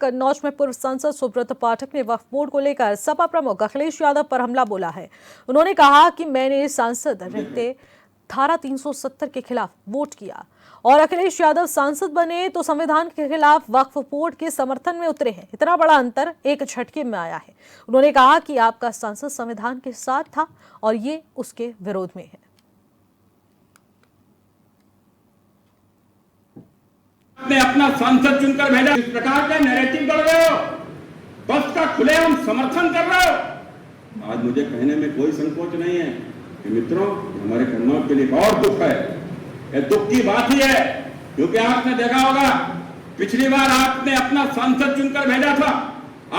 कन्नौज में पूर्व सांसद सुब्रत पाठक ने वक्फ बोर्ड को लेकर सपा प्रमुख अखिलेश यादव पर हमला बोला है। उन्होंने कहा कि मैंने सांसद रहते धारा 370 के खिलाफ वोट किया और अखिलेश यादव सांसद बने तो संविधान के खिलाफ वक्फ बोर्ड के समर्थन में उतरे हैं। इतना बड़ा अंतर एक झटके में आया है। उन्होंने कहा कि आपका सांसद संविधान के साथ था और ये उसके विरोध में है। आपने अपना सांसद चुनकर भेजा, इस प्रकार का नैरेटिव कर रहे हो, बस का खुलेआम समर्थन कर रहे हो। आज मुझे कहने में कोई संकोच नहीं है कि मित्रों, हमारे कन्नौज के लिए और दुख है। ये दुख की बात ही है क्योंकि आपने देखा होगा पिछली बार आपने अपना सांसद चुनकर भेजा था।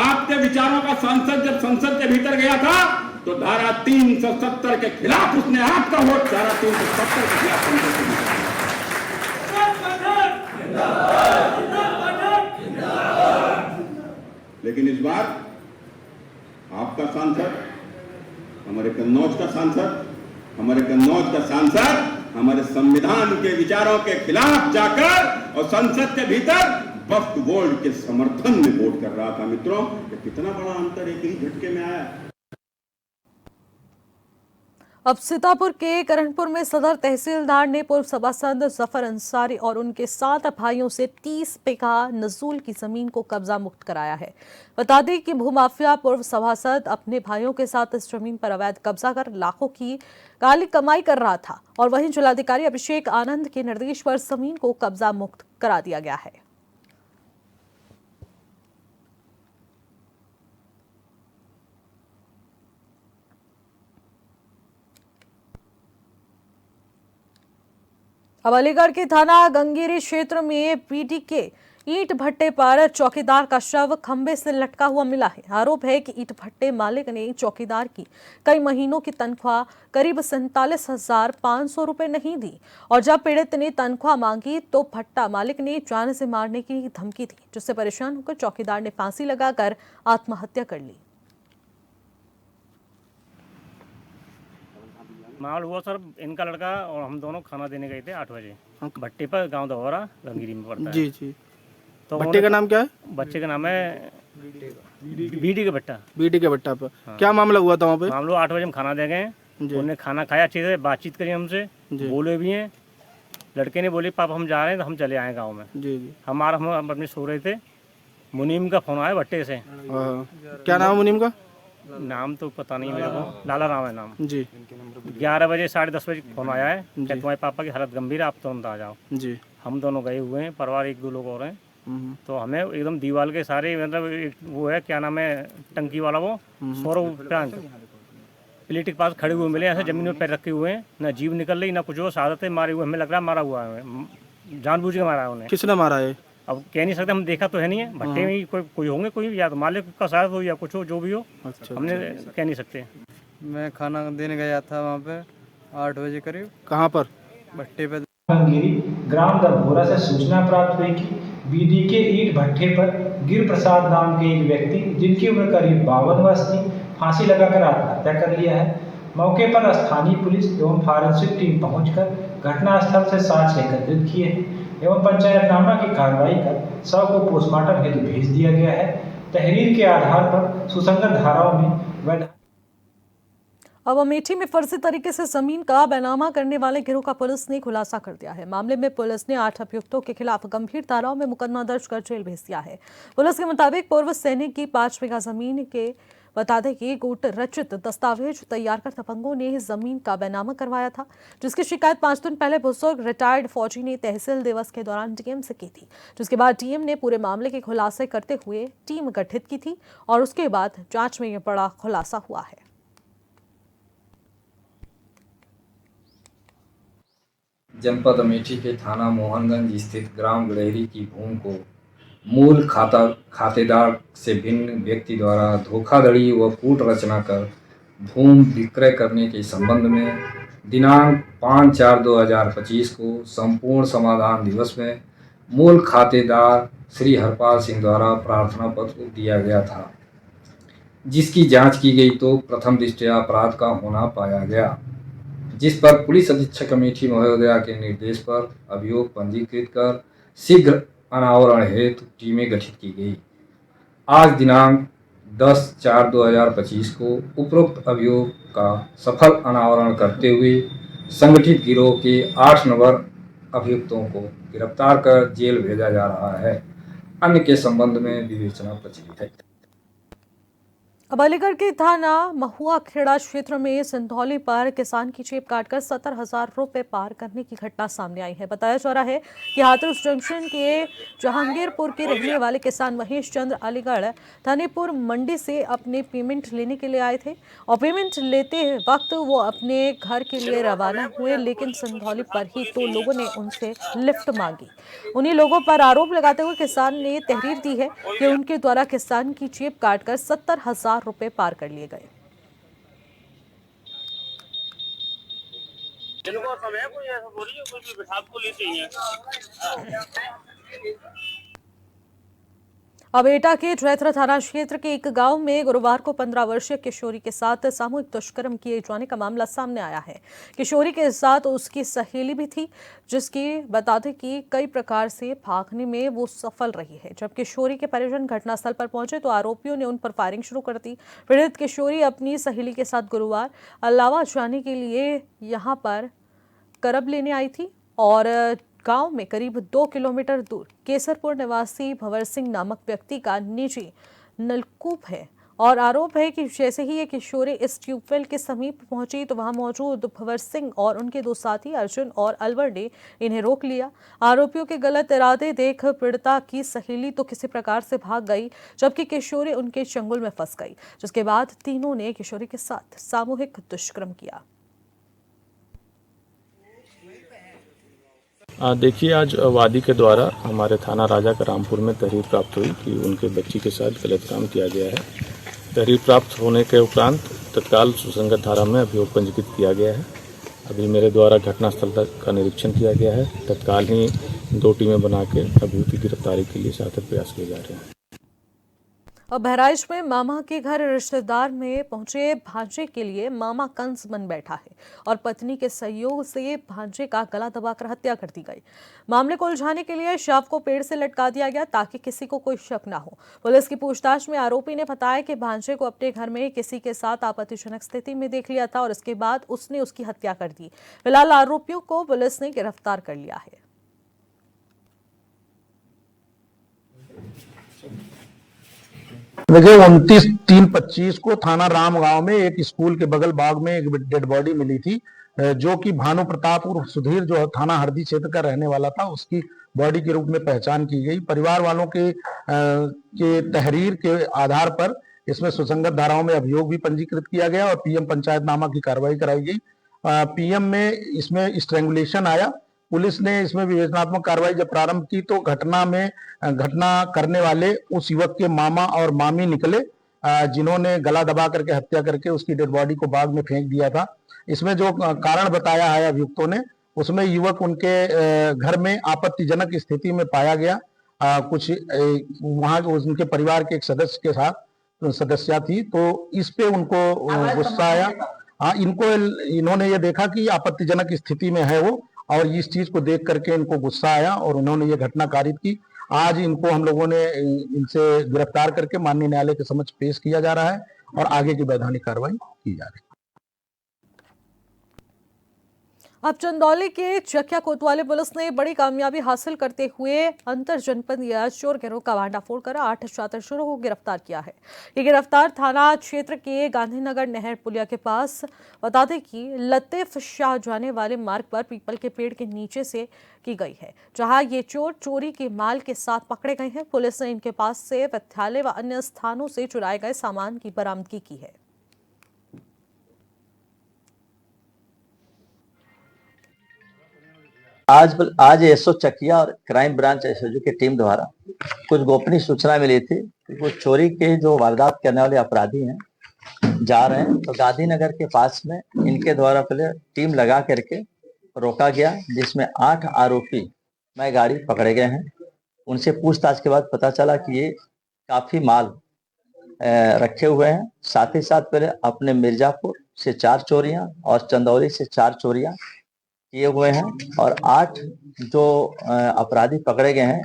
आपके विचारों का सांसद जब संसद के भीतर गया था तो धारा 370 के खिलाफ उसने आपका वोट धारा 370 के खिलाफ संसद के भीतर। लेकिन इस बार आपका सांसद, हमारे कन्नौज का सांसद हमारे संविधान के विचारों के खिलाफ जाकर और संसद के भीतर वक्फ बोर्ड के समर्थन में वोट कर रहा था। मित्रों, ये कितना बड़ा अंतर एक ही झटके में आया। अब सीतापुर के करणपुर में सदर तहसीलदार ने पूर्व सभासद जफर अंसारी और उनके 7 भाइयों से 30 बीघा नजूल की जमीन को कब्जा मुक्त कराया है। बता दें कि भूमाफिया पूर्व सभासद अपने भाइयों के साथ इस जमीन पर अवैध कब्जा कर लाखों की काली कमाई कर रहा था और वहीं जिलाधिकारी अभिषेक आनंद के निर्देश पर जमीन को कब्जा मुक्त करा दिया गया है। अब अलीगढ़ के थाना गंगेरी क्षेत्र में पीटी के ईंट भट्टे पर चौकीदार का शव खंबे से लटका हुआ मिला है। आरोप है कि ईंट भट्टे मालिक ने चौकीदार की कई महीनों की तनख्वाह करीब 47,500 रुपए नहीं दी और जब पीड़ित ने तनख्वाह मांगी तो भट्टा मालिक ने जान से मारने की धमकी दी, जिससे परेशान होकर चौकीदार ने फांसी लगाकर आत्महत्या कर ली। माल हुआ सर, इनका लड़का और हम दोनों खाना देने गए थे 8 बजे भट्टे पर, गांव दहोरा गंगीरी में पड़ता है। जी जी। तो भट्टे का नाम क्या है? बच्चे का नाम है बीडी के भट्टा। बीडी के भट्टा पर क्या मामला हुआ था वहाँ पे? मामला 8 बजे हम खाना दे गए, उन्होंने खाना खाया, अच्छे से बातचीत करी हमसे, बोले भी हैं। लड़के ने बोले पापा हम जा रहे हैं तो हम चले आए गाँव में। जी जी। हम अपने सो रहे थे, मुनीम का फोन आया भट्टे से। क्या नाम है मुनीम का? नाम तो पता नहीं मेरे को, लाला राम है नाम जी। 11 बजे 10:30 बजे फोन आया है कि तुम्हारे पापा की हालत गंभीर है, आप तुरंत आ जाओ जी। हम दोनों गए हुए हैं, परिवार 1-2 लोग और हैं। तो हमें एकदम दीवार के सारे, मतलब वो है क्या नाम है टंकी वाला, वो सौरभ प्लेट के पास खड़े हुए मिले, ऐसे जमीन में पैर रखे हुए हैं, ना जीव निकल रही ना कुछ, वो शहादत मारे हुए, हमें लग रहा है मारा हुआ है, जानबूझ के मारा है उन्हें। किसने मारा है? अब कह नहीं सकते, हम देखा तो है नहीं है। भट्टे में कोई होंगे, कोई या तो मालिक का साथ हो या कुछ हो, जो भी हो। अच्छा, हमने कह नहीं सकते। मैं खाना देने गया था वहाँ पे 8 बजे करीब। कहाँ पर? भट्टे पे। गंगेरी ग्राम दभोरा से सूचना प्राप्त हुई कि बीडी के ईंट भट्टे पर गिर प्रसाद नाम के एक व्यक्ति, जिनकी उम्र करीब 52 वर्ष थी, फांसी लगाकर आत्महत्या कर लिया है। मौके पर स्थानीय पुलिस एवं फॉरेंसिक टीम पहुंचकर घटनास्थल से साक्ष्य एकत्रित किए हैं एवं पंचायतनामा की कार्रवाई कर शव को पोस्टमार्टम हेतु भेज दिया गया है। तहरीर के आधार पर सुसंगत धाराओं में अब अमेठी में फर्जी तरीके से जमीन का बैनामा करने वाले गिरोह का पुलिस ने खुलासा कर दिया है। मामले में पुलिस ने 8 अभियुक्तों के खिलाफ गंभीर धाराओं में मुकदमा दर्ज कर जेल भेज दिया है। पुलिस के मुताबिक पूर्व सैनिक की 5 बीघा जमीन के बता दें कि गुट रचित दस्तावेज तैयार कर दबंगों ने जमीन का बैनामा करवाया था, जिसकी शिकायत 5 दिन पहले बुजुर्ग रिटायर्ड फौजी ने तहसील दिवस के दौरान डीएम से की थी, जिसके बाद डीएम ने पूरे मामले के खुलासे करते हुए टीम गठित की थी और उसके बाद जांच में यह बड़ा खुलासा हुआ है। जनपद अमेठी के थाना मोहनगंज स्थित ग्राम गड़ेरी की भूमि को मूल खातेदार से भिन्न व्यक्ति द्वारा धोखाधड़ी व कूट रचना कर भूमि विक्रय करने के संबंध में दिनांक 5/4/2025 को संपूर्ण समाधान दिवस में मूल खातेदार श्री हरपाल सिंह द्वारा प्रार्थना पत्र दिया गया था, जिसकी जांच की गई तो प्रथम दृष्टया अपराध का होना पाया गया, जिस पर पुलिस अधीक्षक अमेठी महोदया के निर्देश पर अभियोग पंजीकृत कर शीघ्र अनावरण हेतु टीमें गठित की गई। आज दिनांक 10/4/2025 को उपरोक्त अभियोग का सफल अनावरण करते हुए संगठित गिरोह के 8 नंबर अभियुक्तों को गिरफ्तार कर जेल भेजा जा रहा है। अन्य के संबंध में विवेचना प्रचलित है। अब अलीगढ़ के थाना महुआ खेड़ा क्षेत्र में सिंधौली पर किसान की जेब काटकर 70,000 रुपए पार करने की घटना सामने आई है। बताया जा रहा है कि हाथरस जंक्शन के जहांगीरपुर के रहने वाले किसान महेश चंद्र अलीगढ़ थानेपुर मंडी से अपने पेमेंट लेने के लिए आए थे और पेमेंट लेते वक्त वो अपने घर के लिए रवाना हुए, लेकिन सिंधौली पर ही दो लोगों ने उनसे लिफ्ट मांगी। उन्हीं लोगों पर आरोप लगाते हुए किसान ने तहरीर दी है कि उनके द्वारा किसान की जेब काटकर 70,000 रुपए पार कर लिए गए। अब एटा के जैतरा थाना क्षेत्र के एक गांव में गुरुवार को 15 वर्षीय किशोरी के साथ सामूहिक दुष्कर्म किए जाने का मामला सामने आया है। किशोरी के साथ उसकी सहेली भी थी, जिसकी बता दें कि कई प्रकार से भागने में वो सफल रही है। जब किशोरी के परिजन घटनास्थल पर पहुंचे तो आरोपियों ने उन पर फायरिंग शुरू कर दी। पीड़ित किशोरी अपनी सहेली के साथ गुरुवार अलावा जाने के लिए यहां पर करब लेने आई थी और गांव में करीब 2 किलोमीटर दूर केसरपुर निवासी भंवर सिंह नामक व्यक्ति का निजी नलकूप है और आरोप है कि जैसे ही ये किशोरी इस ट्यूबवेल के समीप पहुंची तो वहां मौजूद भंवर सिंह और उनके दो साथी अर्जुन और अलवर ने इन्हें रोक लिया। आरोपियों के गलत इरादे देख पीड़िता की सहेली तो किसी प्रकार से भाग गई, जबकि किशोरी उनके चंगुल में फंस गई, जिसके बाद तीनों ने किशोरी के साथ सामूहिक दुष्कर्म किया। देखिए, आज वादी के द्वारा हमारे थाना राजा का रामपुर में तहरीर प्राप्त हुई कि उनके बच्ची के साथ गलत काम किया गया है। तहरीर प्राप्त होने के उपरांत तत्काल सुसंगत धारा में अभियोग पंजीकृत किया गया है। अभी मेरे द्वारा घटनास्थल का निरीक्षण किया गया है। तत्काल ही 2 टीमें बना के अभियुक्त की गिरफ्तारी के लिए सार्थक प्रयास किए जा रहे हैं। अब बहराइच में मामा के घर रिश्तेदार में पहुंचे भांजे के लिए मामा कंस बन बैठा है और पत्नी के सहयोग से भांजे का गला दबाकर हत्या कर दी गई। मामले को उलझाने के लिए शव को पेड़ से लटका दिया गया ताकि किसी को कोई शक न हो। पुलिस की पूछताछ में आरोपी ने बताया कि भांजे को अपने घर में किसी के साथ आपत्तिजनक स्थिति में देख लिया था और इसके बाद उसने उसकी हत्या कर दी। फिलहाल आरोपियों को पुलिस ने गिरफ्तार कर लिया है। देखिए 29/3/25 को थाना राम गांव में एक स्कूल के बगल बाग में एक डेड बॉडी मिली थी, जो कि भानु प्रताप उर्फ सुधीर जो थाना हरदी क्षेत्र का रहने वाला था, उसकी बॉडी के रूप में पहचान की गई। परिवार वालों के तहरीर के आधार पर इसमें सुसंगत धाराओं में अभियोग भी पंजीकृत किया गया और पीएम पंचायतनामा की कार्रवाई कराई गई। पीएम में इसमें स्ट्रैंगुलेशन आया। पुलिस ने इसमें विवेचनात्मक कार्रवाई जब प्रारंभ की तो घटना करने वाले उस युवक के मामा और मामी निकले, जिन्होंने गला दबा करके हत्या करके उसकी डेड बॉडी को बाग में फेंक दिया था। इसमें जो कारण बताया है अभियुक्तों ने, उसमें युवक उनके घर में आपत्तिजनक स्थिति में पाया गया। कुछ वहां उनके परिवार के एक सदस्य के साथ सदस्या थी, तो इस पे उनको गुस्सा आया। इन्होंने ये देखा कि आपत्तिजनक स्थिति में है वो, और इस चीज को देख करके इनको गुस्सा आया और उन्होंने ये घटना कारित की। आज इनको हम लोगों ने इनसे गिरफ्तार करके माननीय न्यायालय के समक्ष पेश किया जा रहा है और आगे की वैधानिक कार्रवाई की जा रही है। अब चंदौली के चकिया कोतवाली पुलिस ने बड़ी कामयाबी हासिल करते हुए अंतर जनपदीय चोर गिरोह का भांडाफोड़ कर 8 शातिरशोरों को गिरफ्तार किया है। ये गिरफ्तार थाना क्षेत्र के गांधीनगर नहर पुलिया के पास बता दें कि लतीफ शाह जाने वाले मार्ग पर पीपल के पेड़ के नीचे से की गई है, जहां ये चोर चोरी के माल के साथ पकड़े गए हैं। पुलिस ने इनके पास से विद्यालय व अन्य स्थानों से चुराए गए सामान की बरामदगी की है। आज एसओ चकिया और क्राइम ब्रांच एसओजी की टीम द्वारा कुछ गोपनीय सूचना मिली थी कि कुछ चोरी के जो वारदात करने वाले अपराधी हैं जा रहे हैं, तो गांधीनगर के पास में इनके द्वारा पहले टीम लगा करके रोका गया, जिसमें 8 आरोपी में गाड़ी पकड़े गए हैं। उनसे पूछताछ के बाद पता चला कि ये काफी माल रखे हुए हैं। साथ ही साथ पहले अपने मिर्जापुर से 4 चोरियां और चंदौली से 4 चोरियां किए हुए हैं और 8 जो अपराधी पकड़े गए हैं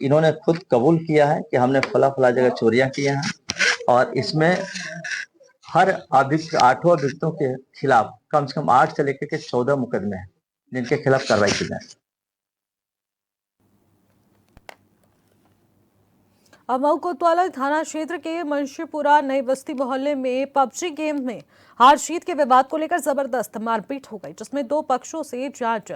इन्होंने खुद कबूल किया है कि हमने फला फला जगह चोरियां की हैं और इसमें हर आठों अभियुक्तों के खिलाफ कम से कम 8 से लेकर के 14 मुकदमे हैं जिनके खिलाफ कार्रवाई की जाए। अब मऊ कोतवाली थाना क्षेत्र के मुंशीपुरा नई बस्ती मोहल्ले में पबजी गेम में हार जीत के विवाद को लेकर जबरदस्त मारपीट हो गई, जिसमें 2 पक्षों से जांच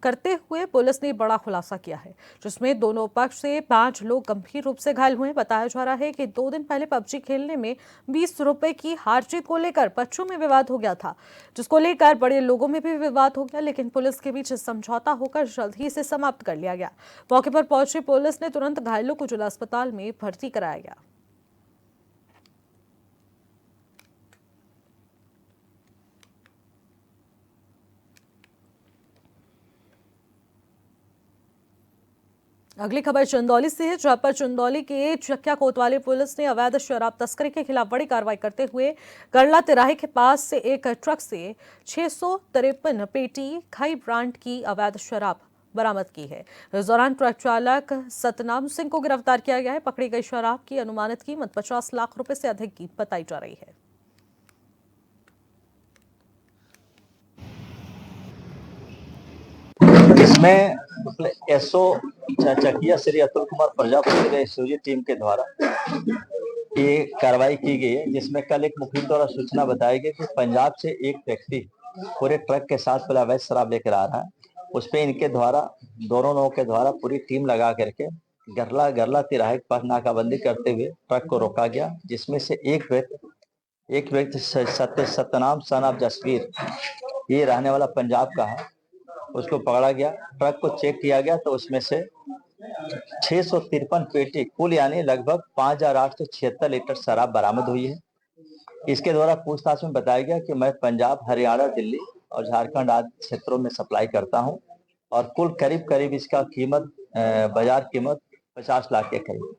करते हुए पुलिस ने बड़ा खुलासा किया है, जिसमें दोनों पक्ष से 5 लोग गंभीर रूप से घायल हुए। बताया जा रहा है कि 2 दिन पहले पबजी खेलने में 20 रुपए की हार जीत को लेकर पक्षों में विवाद हो गया था, जिसको लेकर बड़े लोगों में भी विवाद हो गया, लेकिन पुलिस के बीच समझौता होकर जल्द ही इसे समाप्त कर लिया गया। मौके पर पहुंची पुलिस ने तुरंत घायलों को जिला अस्पताल में भर्ती कराया गया। अगली खबर चंदौली से है, जहां पर चंदौली के चकिया कोतवाली पुलिस ने अवैध शराब तस्करी के खिलाफ बड़ी कार्रवाई करते हुए गरला तिराहे के पास से एक ट्रक से 653 पेटी खाई ब्रांड की अवैध शराब बरामद की है। इस दौरान ट्रक चालक सतनाम सिंह को गिरफ्तार किया गया है। पकड़ी गई शराब की अनुमानित कीमत 50 लाख रुपए से अधिक की बताई जा रही है। इसमें एसओ चकिया श्री अतुल कुमार प्रजापति के एसओजी टीम के द्वारा ये कार्रवाई की गई है, जिसमें कल एक मुखबिर द्वारा सूचना बताई गई कि पंजाब से एक व्यक्ति पूरे ट्रक के साथ अवैध शराब लेकर आ रहा है। उस पर इनके द्वारा दोनों लोगों के द्वारा पूरी टीम लगा करके गरला तिराहे के पास नाकाबंदी करते हुए ट्रक को रोका गया, जिसमें से एक व्यक्ति सतनाम सन ऑफ जसवीर, ये रहने वाला पंजाब का है, उसको पकड़ा गया। ट्रक को चेक किया गया तो उसमें से 653 पेटी कुल यानी लगभग 5876 लीटर शराब बरामद हुई है। इसके द्वारा पूछताछ में बताया गया कि मैं पंजाब, हरियाणा, दिल्ली और झारखंड आदि क्षेत्रों में सप्लाई करता हूं और कुल करीब इसका कीमत बाजार कीमत 50 लाख के करीब।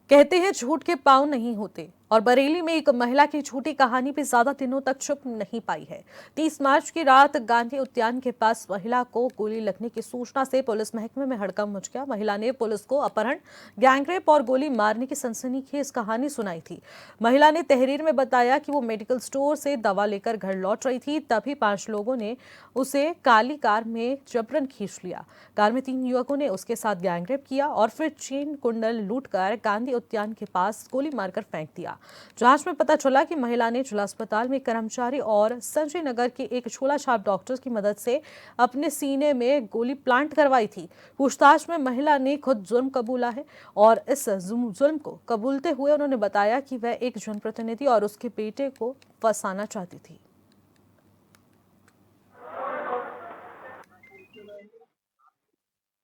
कहते हैं झूठ के पांव नहीं होते, और बरेली में एक महिला की झूठी कहानी भी ज्यादा दिनों तक छुप नहीं पाई है। 30 मार्च की रात गांधी उद्यान के पास महिला को गोली लगने की सूचना से पुलिस महकमे में हड़कंप मच गया। महिला ने पुलिस को अपहरण, गैंगरेप और गोली मारने की सनसनीखेज कहानी सुनाई थी। महिला ने तहरीर में बताया कि वो मेडिकल स्टोर से दवा लेकर घर लौट रही थी, तभी 5 लोगों ने उसे काली कार में जबरन खींच लिया। कार में 3 युवकों ने उसके साथ गैंगरेप किया और फिर चेन कुंडल लूटकर गांधी उद्यान के पास गोली मारकर फेंक दिया। जांच में पता चला कि महिला ने जिला अस्पताल में कर्मचारी और संजय नगर के एक झोला छाप डॉक्टर की मदद से अपने सीने में गोली प्लांट करवाई थी। पूछताछ में महिला ने खुद जुर्म कबूला है और इस जुर्म को कबूलते हुए उन्होंने बताया कि वह एक जनप्रतिनिधि और उसके बेटे को फंसाना चाहती थी।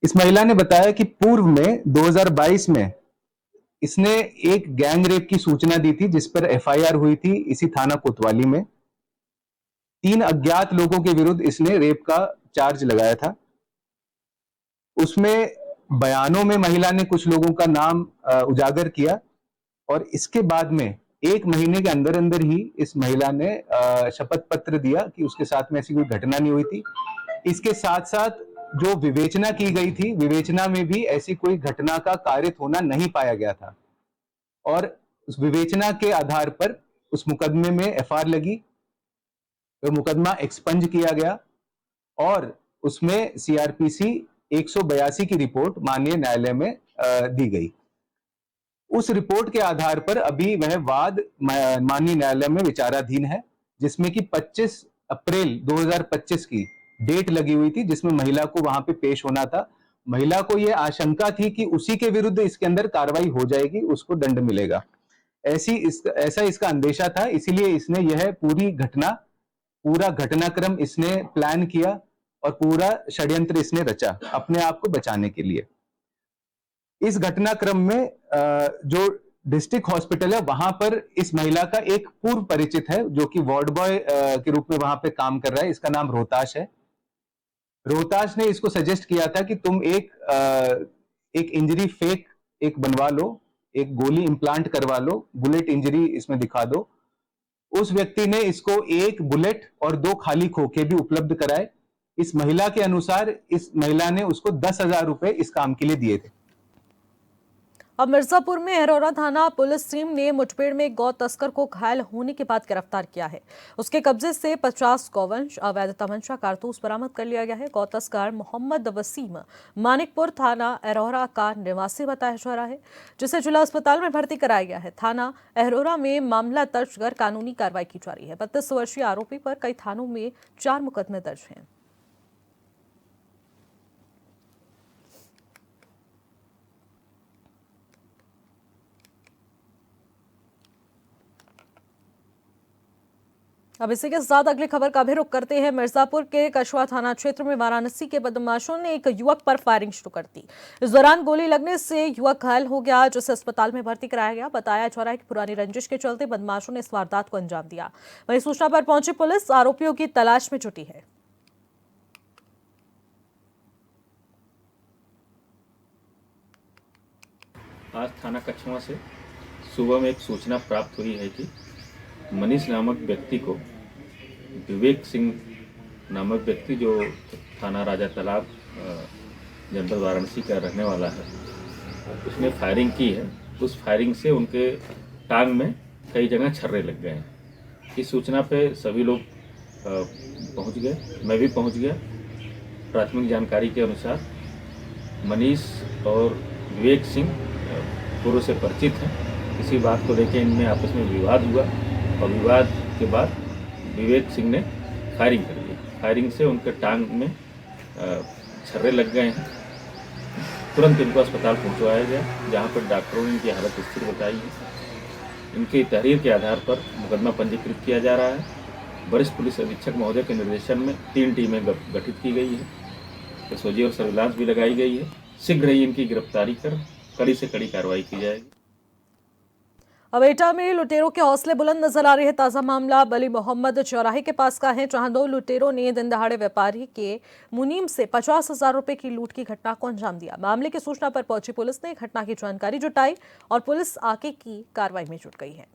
इस महिला ने बताया कि पूर्व में 2022 में इसने एक गैंग रेप की सूचना दी थी, जिस पर एफआईआर हुई थी इसी थाना कोतवाली में। 3 अज्ञात लोगों के विरुद्ध इसने रेप का चार्ज लगाया था। उसमें बयानों में महिला ने कुछ लोगों का नाम उजागर किया और इसके बाद में 1 महीने के अंदर अंदर ही इस महिला ने शपथ पत्र दिया कि उसके साथ में ऐसी कोई घटना नहीं हुई थी। इसके साथ साथ जो विवेचना की गई थी, विवेचना में भी ऐसी कोई घटना का कारित होना नहीं पाया गया था और उस विवेचना के आधार पर उस मुकदमे में एफआईआर लगी, तो मुकदमा एक्सपंज किया गया और उसमें सीआरपीसी 182 की रिपोर्ट माननीय न्यायालय में दी गई। उस रिपोर्ट के आधार पर अभी वह वाद माननीय न्यायालय में विचाराधीन है, जिसमें कि 25 अप्रैल 2025 की डेट लगी हुई थी, जिसमें महिला को वहां पे पेश होना था। महिला को यह आशंका थी कि उसी के विरुद्ध इसके अंदर कार्रवाई हो जाएगी, उसको दंड मिलेगा, ऐसा इसका अंदेशा था। इसीलिए इसने यह पूरा घटनाक्रम इसने प्लान किया और पूरा षड्यंत्र इसने रचा अपने आप को बचाने के लिए। इस घटनाक्रम में जो डिस्ट्रिक्ट हॉस्पिटल है वहां पर इस महिला का एक पूर्व परिचित है, जो कि वार्ड बॉय के रूप में वहां पे काम कर रहा है। इसका नाम रोहताश है। रोहताश ने इसको सजेस्ट किया था कि तुम एक इंजरी फेक एक बनवा लो, एक गोली इंप्लांट करवा लो, बुलेट इंजरी इसमें दिखा दो। उस व्यक्ति ने इसको 1 बुलेट और 2 खाली खोखे भी उपलब्ध कराए। इस महिला के अनुसार इस महिला ने उसको 10,000 रुपए इस काम के लिए दिए थे। अब मिर्जापुर में अरोरा थाना पुलिस टीम ने मुठभेड़ में गौ तस्कर को घायल होने के बाद गिरफ्तार किया है। उसके कब्जे से 50 गौवंश, अवैध तमंचा, कारतूस बरामद कर लिया गया है। गौ तस्कर मोहम्मद वसीम मानिकपुर थाना अरोरा का निवासी बताया जा रहा है, जिसे जिला अस्पताल में भर्ती कराया गया है। थाना अरोरा में मामला दर्ज कर कानूनी कार्रवाई की जा रही है। 32 वर्षीय आरोपी पर कई थानों में 4 मुकदमे दर्ज हैं। अब इसी के साथ अगली खबर का भी रुख करते हैं। मिर्जापुर के कछवा थाना क्षेत्र में वाराणसी के बदमाशों ने एक युवक पर फायरिंग शुरू कर दी। इस दौरान गोली लगने से युवक घायल हो गया, जिसे अस्पताल में भर्ती कराया गया। बताया जा रहा है कि पुरानी रंजिश के चलते बदमाशों ने इस वारदात को अंजाम दिया। वहीं सूचना पर पहुंची पुलिस आरोपियों की तलाश में जुटी है। आज थाना कछवा से सुबह में एक सूचना प्राप्त हुई है कि मनीष नामक व्यक्ति को विवेक सिंह नामक व्यक्ति जो थाना राजा तालाब जनपद वाराणसी का रहने वाला है, उसने फायरिंग की है। उस फायरिंग से उनके टांग में कई जगह छर्रे लग गए हैं। इस सूचना पे सभी लोग पहुंच गए, मैं भी पहुंच गया। प्राथमिक जानकारी के अनुसार मनीष और विवेक सिंह पूर्व से परिचित हैं। इसी बात को लेकर इनमें आपस में विवाद हुआ और विवाद के बाद विवेक सिंह ने फायरिंग कर दी। फायरिंग से उनके टांग में छर्रे लग गए हैं। तुरंत इनको अस्पताल पहुंचवाया गया, जहां पर डॉक्टरों ने इनकी हालत स्थिर बताई है। इनकी तहरीर के आधार पर मुकदमा पंजीकृत किया जा रहा है। वरिष्ठ पुलिस अधीक्षक महोदय के निर्देशन में 3 टीमें गठित की गई है। एसओजी और सर्विलांस भी लगाई गई है। शीघ्र ही इनकी गिरफ्तारी कर कड़ी से कड़ी कार्रवाई की जाएगी। अब एटा में लुटेरों के हौसले बुलंद नजर आ रहे हैं। ताजा मामला बली मोहम्मद चौराहे के पास का है, जहां 2 लुटेरों ने दिन दहाड़े व्यापारी के मुनीम से 50,000 रुपए की लूट की घटना को अंजाम दिया। मामले की सूचना पर पहुंची पुलिस ने घटना की जानकारी जुटाई और पुलिस आगे की कार्रवाई में जुट गई है।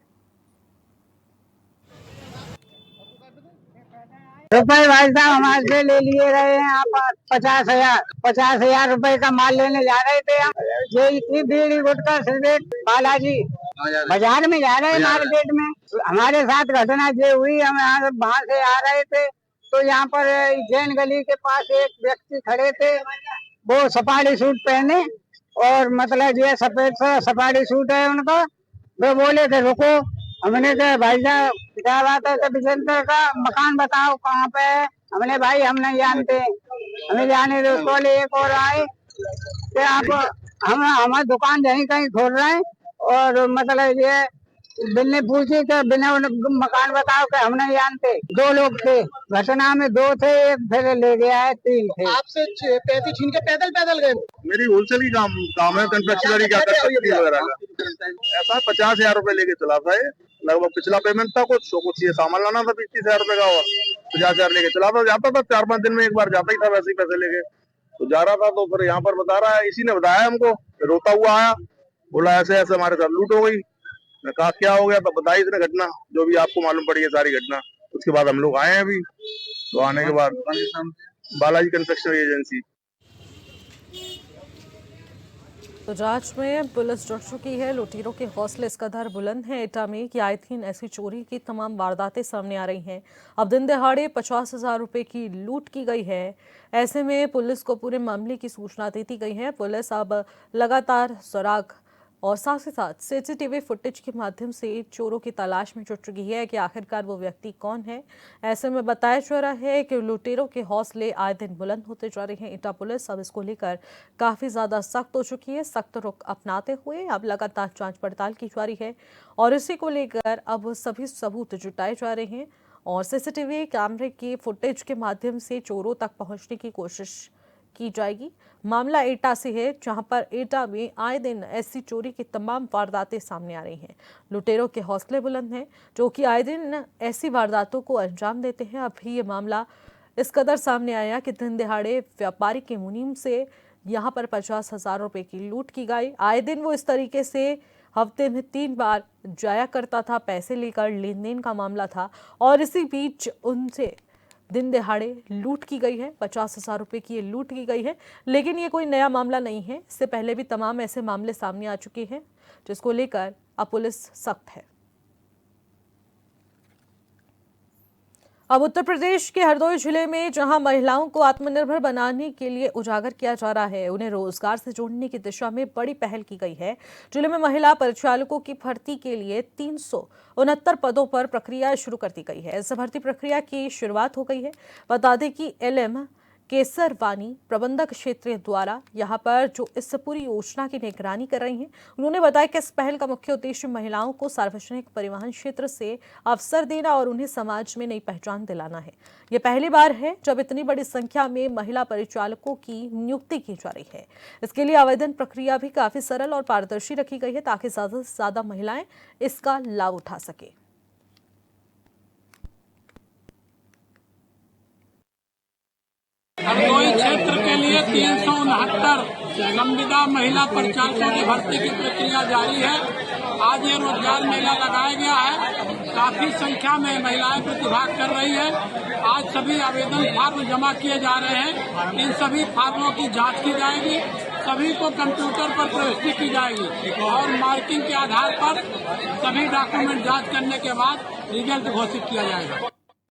रुपए भाई साहब हमारे से ले लिए रहे हैं आप 50,000 रुपए का माल लेने जा रहे थे हम। ये इतनी बीड़ी गुटखा सिगरेट बालाजी बाजार में जा रहे हैं मार्केट में। हमारे साथ घटना ये हुई, हम वहाँ से आ रहे थे तो यहाँ पर जैन गली के पास एक व्यक्ति खड़े थे। वो सफारी सूट पहने और मतलब ये सफेद सा सफारी सूट है उनका। वे बोले थे रुको। हमने कहा भाई साहब क्या बात है, विजेंद्र का मकान बताओ कहाँ पे है। हमने भाई हम नहीं जानते, हमें जाने दो। तो एक और आए कि आप हम हमारी दुकान यहीं कहीं खोल रहे हैं और मतलब ये बिन्ने पूछी कि बिना मकान बताओ कि हम नहीं जानते। 2 लोग थे घटना में, 2 थे, एक फिर ले गया है, 3 थे। आपसे 35 छीन के पैदल गए। मेरी होलसेल की काम है, कन्फेक्शनरी का वगैरह का। ऐसा 50,000 रुपए लेके चला था। लगभग पिछला पेमेंट था कुछ ये सामान लाना था 30,000 रुपए का, 50,000 लेके चला था। जाता था 4-5 दिन में एक बार जाता ही था, वैसे ही पैसे लेके तो जा रहा था। तो फिर यहाँ पर बता रहा है, इसी ने बताया हमको, रोता हुआ आया, बोला ऐसे ऐसे हमारे साथ लूट हो गई। मैं कहा क्या हो गया, तो बताई इसने घटना जो भी आपको मालूम पड़ी है सारी घटना। उसके बाद हम लोग आए हैं अभी। तो आने के बाद बालाजी कन्फेक्शनरी एजेंसी। तो जांच में पुलिस जुट चुकी है। लुटेरों के हौसले इस कदर बुलंद हैं एटा में कि आए दिन ऐसी चोरी की तमाम वारदातें सामने आ रही हैं। अब दिन दहाड़े 50,000 रुपए की लूट की गई है। ऐसे में पुलिस को पूरे मामले की सूचना दे दी गई है। पुलिस अब लगातार सुराग और साथ ही साथ सीसीटीवी फुटेज के माध्यम से चोरों की तलाश में जुट चुकी है कि आखिरकार वो व्यक्ति कौन है। ऐसे में बताया जा रहा है कि लुटेरों के हौसले आए दिन बुलंद होते जा रहे हैं। एटा पुलिस अब इसको लेकर काफ़ी ज़्यादा सख्त हो चुकी है। सख्त रुख अपनाते हुए अब लगातार जांच पड़ताल की जा रही है और इसी को लेकर अब सभी सबूत जुटाए जा रहे हैं और सीसीटीवी कैमरे की फुटेज के माध्यम से चोरों तक पहुँचने की कोशिश की जाएगी। मामला एटा से है, जहां पर एटा में आए दिन ऐसी चोरी की तमाम वारदातें सामने आ रही हैं। लुटेरों के हौसले बुलंद हैं, जो कि आए दिन ऐसी वारदातों को अंजाम देते हैं। अभी ये मामला इस कदर सामने आया कि दिन दिहाड़े व्यापारी के मुनीम से यहां पर 50,000 रुपए की लूट की गई। आए दिन वो इस तरीके से हफ्ते में 3 बार जाया करता था, पैसे लेकर लेन देन का मामला था और इसी बीच उनसे दिन दहाड़े लूट की गई है। 50,000 रुपए की ये लूट की गई है, लेकिन ये कोई नया मामला नहीं है। इससे पहले भी तमाम ऐसे मामले सामने आ चुके हैं, जिसको लेकर अब पुलिस सख्त है। अब उत्तर प्रदेश के हरदोई जिले में जहां महिलाओं को आत्मनिर्भर बनाने के लिए उजागर किया जा रहा है, उन्हें रोजगार से जोड़ने की दिशा में बड़ी पहल की गई है। जिले में महिला परिचालकों की भर्ती के लिए 369 पदों पर प्रक्रिया शुरू कर दी गई है। इस भर्ती प्रक्रिया की शुरुआत हो गई है। बता दें कि LM केसरवानी प्रबंधक क्षेत्रीय द्वारा यहां पर जो इस पूरी योजना की निगरानी कर रही हैं, उन्होंने बताया कि इस पहल का मुख्य उद्देश्य महिलाओं को सार्वजनिक परिवहन क्षेत्र से अवसर देना और उन्हें समाज में नई पहचान दिलाना है। ये पहली बार है जब इतनी बड़ी संख्या में महिला परिचालकों की नियुक्ति की जा रही है। इसके लिए आवेदन प्रक्रिया भी काफी सरल और पारदर्शी रखी गई है, ताकि ज्यादा से ज्यादा महिलाएं इसका लाभ उठा सके। हरदोई क्षेत्र के लिए 369 संविदा महिला परिचालकों की भर्ती की प्रक्रिया जारी है। आज ये रोजगार मेला लगाया गया है। काफी संख्या में महिलाएं प्रतिभाग कर रही है। आज सभी आवेदन फार्म जमा किए जा रहे हैं। इन सभी फार्मों की जांच की जाएगी। सभी को कंप्यूटर पर प्रविष्टि की जाएगी और मार्किंग के आधार पर सभी डॉक्यूमेंट जांच करने के बाद रिजल्ट घोषित किया जाएगा।